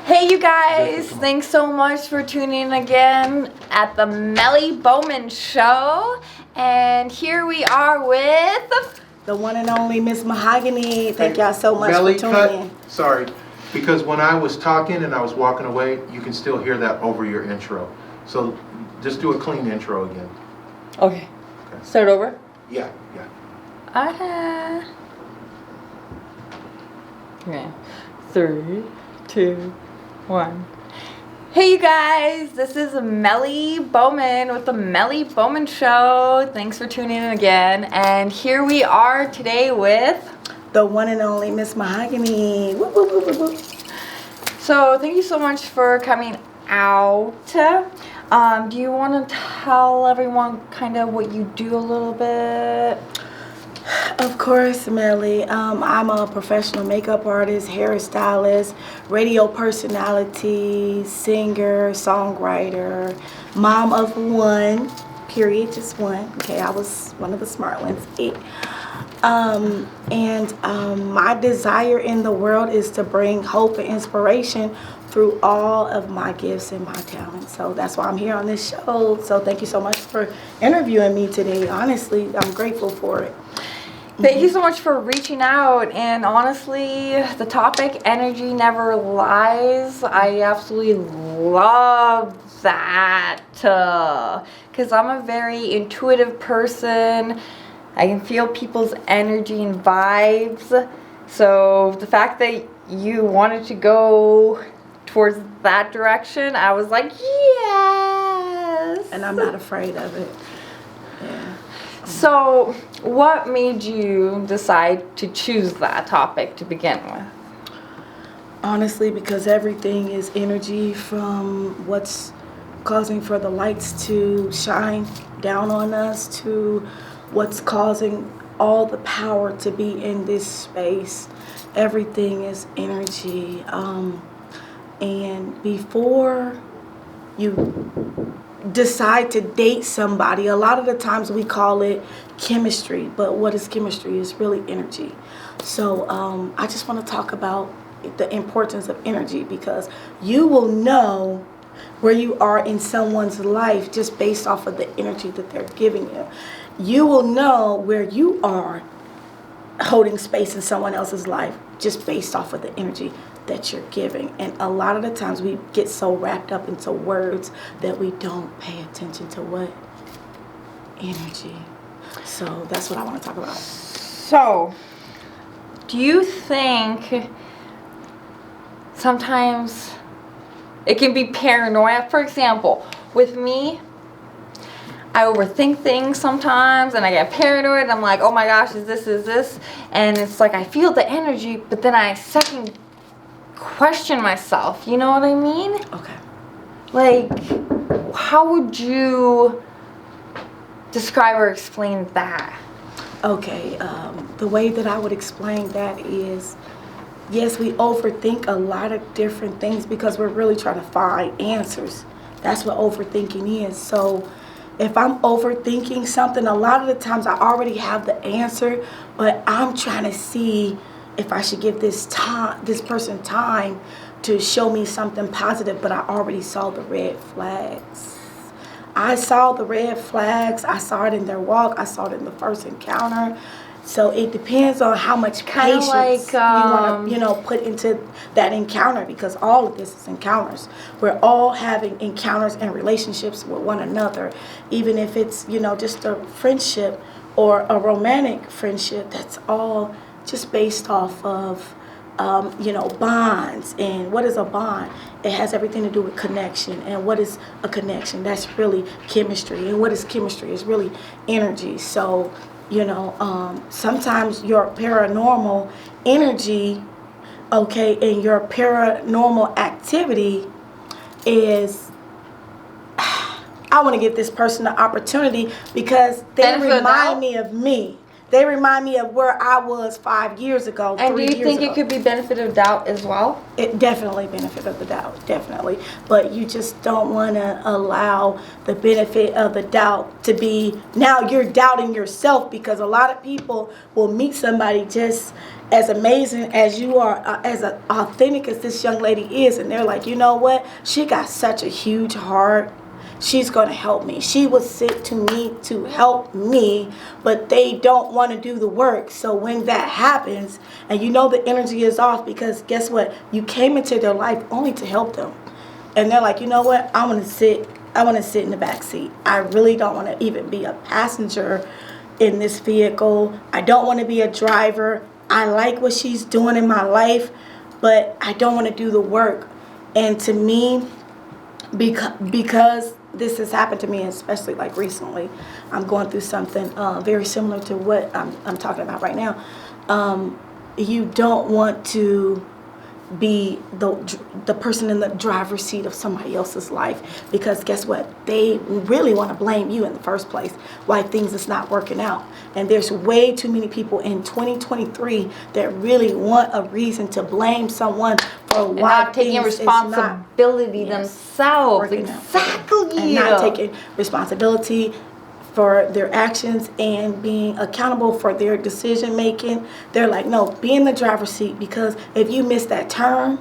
Hey you guys, thanks so much for tuning in again at the Meli Bowman show. And here we are with the one and only Miss Mahogany. Thank y'all so much for tuning in. Sorry, because when I was talking and I was walking away, you can still hear that over your intro. So just do a clean intro again. Okay. Start over? Yeah. Okay. 3, 2, 1. Hey you guys, this is Meli Bowman with the Meli Bowman show. Thanks for tuning in again. And here we are today with the one and only Miss Mahogany. Woo, woo, woo, woo, woo. So thank you so much for coming out. Do you want to tell everyone kind of what you do a little bit? Of course, Meli. I'm a professional makeup artist, hairstylist, radio personality, singer, songwriter, mom of one, period, just one. Okay, I was one of the smart ones. My desire in the world is to bring hope and inspiration through all of my gifts and my talents. So that's why I'm here on this show. So thank you so much for interviewing me today. Honestly, I'm grateful for it. Thank you so much for reaching out, and honestly, the topic energy never lies. I absolutely love that because I'm a very intuitive person. I can feel people's energy and vibes. So the fact that you wanted to go towards that direction, I was like, yes. And I'm not afraid of it. Yeah. So, what made you decide to choose that topic to begin with? Honestly, because everything is energy, from what's causing for the lights to shine down on us to what's causing all the power to be in this space. Everything is energy. And before you decide to date somebody, a lot of the times we call it chemistry, but what is chemistry? It's really energy. So I just want to talk about the importance of energy, because you will know where you are in someone's life just based off of the energy that they're giving you. You will know where you are holding space in someone else's life just based off of the energy that you're giving. And a lot of the times we get so wrapped up into words that we don't pay attention to what? Energy. So that's what I want to talk about. So, do you think sometimes it can be paranoia? For example, with me, I overthink things sometimes and I get paranoid and I'm like, oh my gosh, is this? And it's like I feel the energy, but then I second question myself. You know what I mean? Okay. Like, how would you describe or explain that? Okay, the way that I would explain that is, yes, we overthink a lot of different things because we're really trying to find answers. That's what overthinking is. So if I'm overthinking something, a lot of the times I already have the answer, but I'm trying to see if I should give this person time to show me something positive, but I already saw the red flags. I saw the red flags. I saw it in their walk. I saw it in the first encounter. So it depends on how much patience you want to, put into that encounter, because all of this is encounters. We're all having encounters and relationships with one another, even if it's, just a friendship or a romantic friendship. That's all just based off of, bonds. And what is a bond? It has everything to do with connection. And what is a connection? That's really chemistry. And what is chemistry? It's really energy. So, sometimes your paranormal energy, and your paranormal activity is, I want to give this person the opportunity because they remind me of me. They remind me of where I was 5 years ago. And do 3 you years think ago. it could be benefit of doubt as well? It definitely benefit of the doubt, definitely. But you just don't want to allow the benefit of the doubt to be, now you're doubting yourself, because a lot of people will meet somebody just as amazing as you are, as authentic as this young lady is, and they're like, you know what? She got such a huge heart. She's going to help me. She was sent to me to help me, but they don't want to do the work. So when that happens, and you know the energy is off, because guess what? You came into their life only to help them. And they're like, you know what? I want to sit in the back seat. I really don't want to even be a passenger in this vehicle. I don't want to be a driver. I like what she's doing in my life, but I don't want to do the work. And to me, because this has happened to me, especially like recently, I'm going through something very similar to what I'm talking about right now. You don't want to be the person in the driver's seat of somebody else's life, because guess what? They really want to blame you in the first place why things is not working out. And there's way too many people in 2023 that really want a reason to blame someone for And why not taking things is responsibility not, themselves. working out. Exactly. And not taking responsibility for their actions and being accountable for their decision making. They're like, no, be in the driver's seat, because if you miss that turn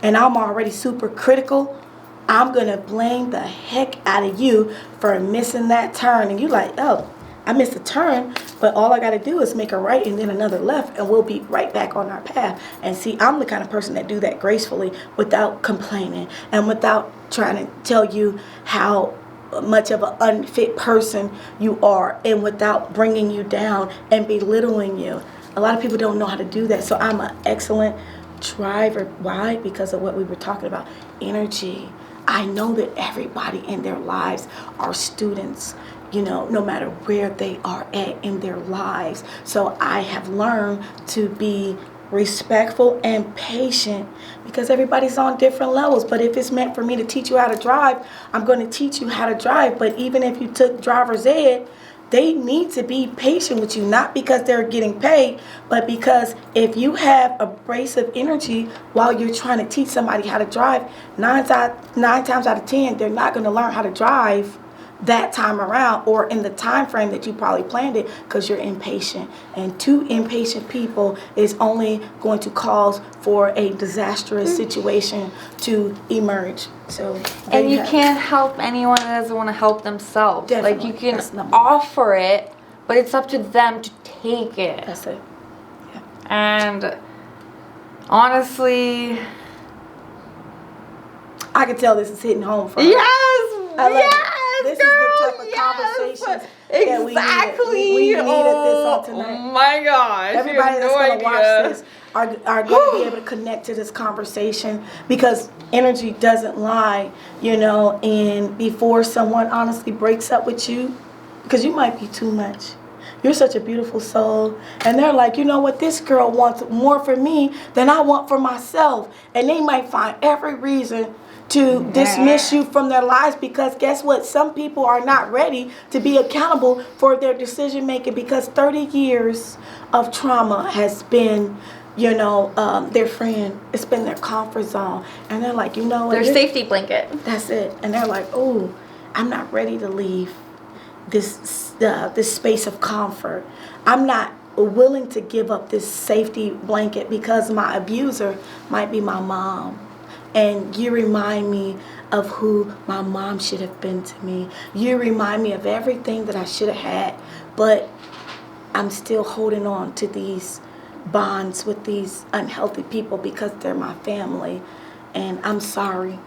and I'm already super critical, I'm gonna blame the heck out of you for missing that turn. And you like, oh, I missed a turn, but all I gotta do is make a right and then another left, and we'll be right back on our path. And see, I'm the kind of person that do that gracefully, without complaining and without trying to tell you how much of an unfit person you are, and without bringing you down and belittling you. A lot of people don't know how to do that. So I'm an excellent driver. Why? Because of what we were talking about, energy. I know that everybody in their lives are students, no matter where they are at in their lives. So I have learned to be respectful and patient, because everybody's on different levels. But if it's meant for me to teach you how to drive, I'm going to teach you how to drive. But even if you took driver's ed, they need to be patient with you, not because they're getting paid, but because if you have abrasive energy while you're trying to teach somebody how to drive, nine times out of 10, they're not going to learn how to drive that time around, or in the time frame that you probably planned it, because you're impatient. And two impatient people is only going to cause for a disastrous situation to emerge. So and you can't help anyone that doesn't want to help themselves. Definitely. Like, you That's can number offer it, but it's up to them to take it. That's it. Yeah. And honestly, I can tell this is hitting home for her. yes, I love yes, it. This girl, is the type of yes, conversations exactly. that we needed this on tonight. Oh my gosh! Everybody that's going to watch this are going to be able to connect to this conversation, because energy doesn't lie, and before someone honestly breaks up with you, because you might be too much. You're such a beautiful soul. And they're like, you know what? This girl wants more for me than I want for myself. And they might find every reason to dismiss you from their lives, because guess what? Some people are not ready to be accountable for their decision making, because 30 years of trauma has been, their friend. It's been their comfort zone. And they're like, you know what? Their safety blanket. That's it. And they're like, oh, I'm not ready to leave this space of comfort. I'm not willing to give up this safety blanket, because my abuser might be my mom. And you remind me of who my mom should have been to me. You remind me of everything that I should have had. But I'm still holding on to these bonds with these unhealthy people, because they're my family. And I'm sorry.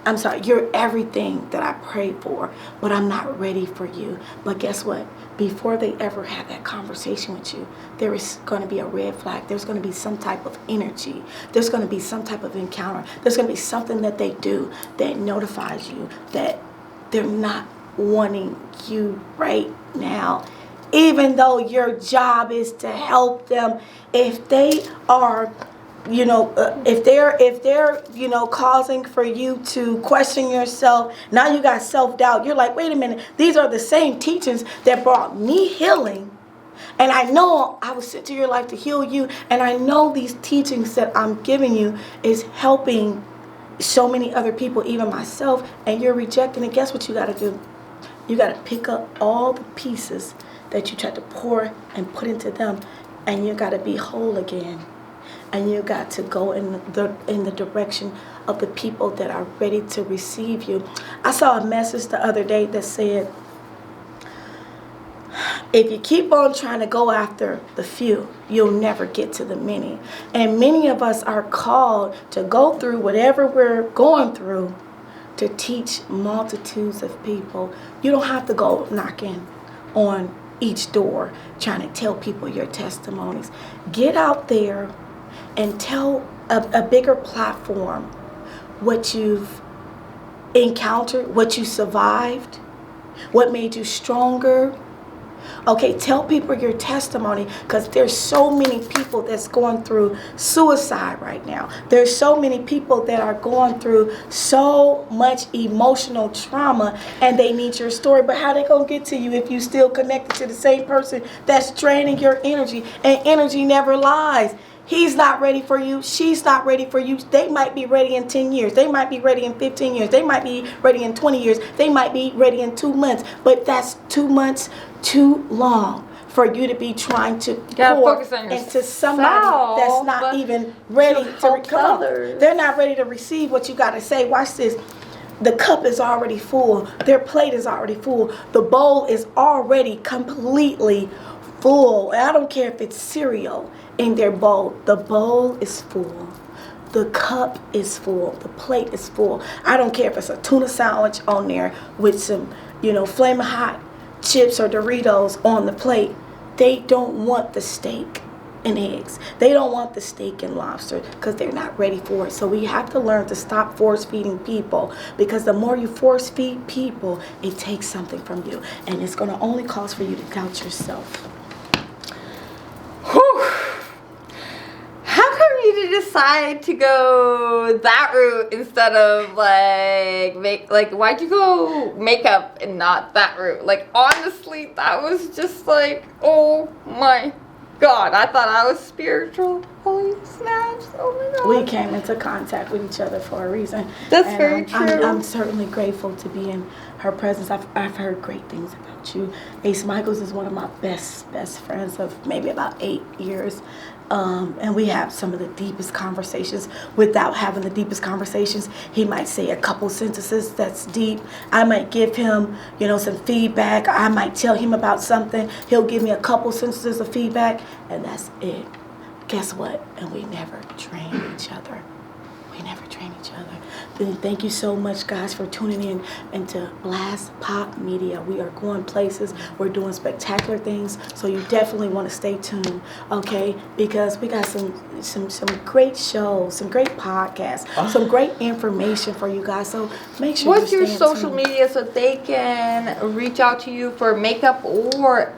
I'm sorry. You're everything that I prayed for, but I'm not ready for you. But guess what? Before they ever have that conversation with you, there is going to be a red flag. There's going to be some type of energy. There's going to be some type of encounter. There's going to be something that they do that notifies you that they're not wanting you right now. Even though your job is to help them, if they are if they're causing for you to question yourself, now you got self-doubt. You're like, wait a minute, these are the same teachings that brought me healing, And I know I was sent to your life to heal you. And I know these teachings that I'm giving you is helping so many other people, even myself. And you're rejecting it. Guess what you got to do? You got to pick up all the pieces that you tried to pour and put into them. And you got to be whole again. And you got to go in the direction of the people that are ready to receive you. I saw a message the other day that said, if you keep on trying to go after the few, you'll never get to the many. And many of us are called to go through whatever we're going through to teach multitudes of people. You don't have to go knocking on each door trying to tell people your testimonies. Get out there and tell a bigger platform what you've encountered, what you survived, what made you stronger. Okay, tell people your testimony, because there's so many people that's going through suicide right now. There's so many people that are going through so much emotional trauma, and they need your story. But how they gonna get to you if you still connected to the same person that's draining your energy? And energy never lies. He's not ready for you. She's not ready for you. They might be ready in 10 years. They might be ready in 15 years. They might be ready in 20 years. They might be ready in 2 months. But that's 2 months too long for you to be trying to pour into somebody that's not even ready to come on. They're not ready to receive what you got to say. Watch this. The cup is already full. Their plate is already full. The bowl is already completely full. And I don't care if it's cereal in their bowl. The bowl is full. The cup is full. The plate is full. I don't care if it's a tuna sandwich on there with some, flaming hot chips or Doritos on the plate. They don't want the steak and eggs. They don't want the steak and lobster because they're not ready for it. So we have to learn to stop force feeding people, because the more you force feed people, it takes something from you, and it's going to only cause for you to doubt yourself. How come you decide to go that route instead of why'd you go makeup and not that route? Like, honestly, that was just like, oh my God, I thought I was spiritual. Holy snaps, oh my God. We came into contact with each other for a reason. That's very true. I'm certainly grateful to be in her presence. I've heard great things about you. Ace Michaels is one of my best friends of maybe about 8 years. And we have some of the deepest conversations. Without having the deepest conversations, he might say a couple sentences that's deep. I might give him, some feedback. I might tell him about something. He'll give me a couple sentences of feedback, and that's it. Guess what? And we never train each other. Then thank you so much, guys, for tuning in into Blast Pop Media. We are going places. We're doing spectacular things. So you definitely want to stay tuned, okay? Because we got some great shows, some great podcasts, some great information for you guys. So make sure What's your social media so they can reach out to you for makeup or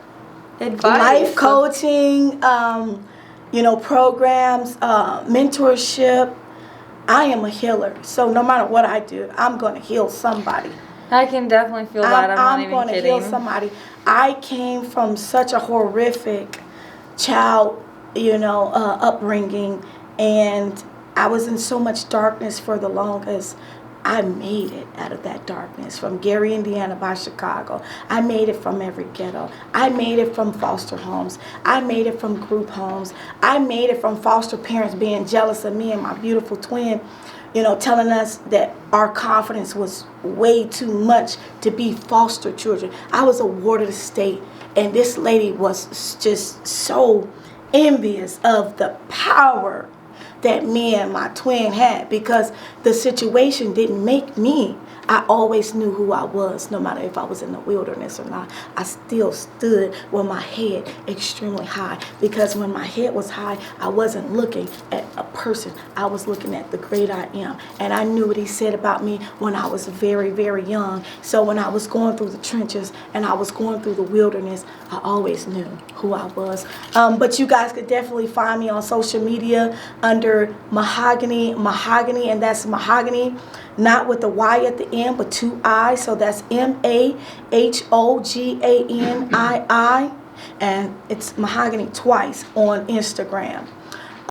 advice? Life coaching, programs, mentorship. I am a healer, so no matter what I do, I'm going to heal somebody. I can definitely feel that. I'm not even going to kidding. heal somebody. I came from such a horrific child, upbringing, and I was in so much darkness for the longest. I made it out of that darkness, from Gary, Indiana by Chicago. I made it from every ghetto. I made it from foster homes. I made it from group homes. I made it from foster parents being jealous of me and my beautiful twin, telling us that our confidence was way too much to be foster children. I was a ward of the state, and this lady was just so envious of the power that me and my twin had, because the situation didn't make me. I always knew who I was, no matter if I was in the wilderness or not. I still stood with my head extremely high, because when my head was high, I wasn't looking at a person. I was looking at the great I am. And I knew what he said about me when I was very, very young. So when I was going through the trenches and I was going through the wilderness, I always knew who I was. But you guys could definitely find me on social media under Mahoganii, and that's Mahoganii, not with the Y at the end, but 2 I's. So that's MAHOGANII. and it's Mahogany twice on Instagram.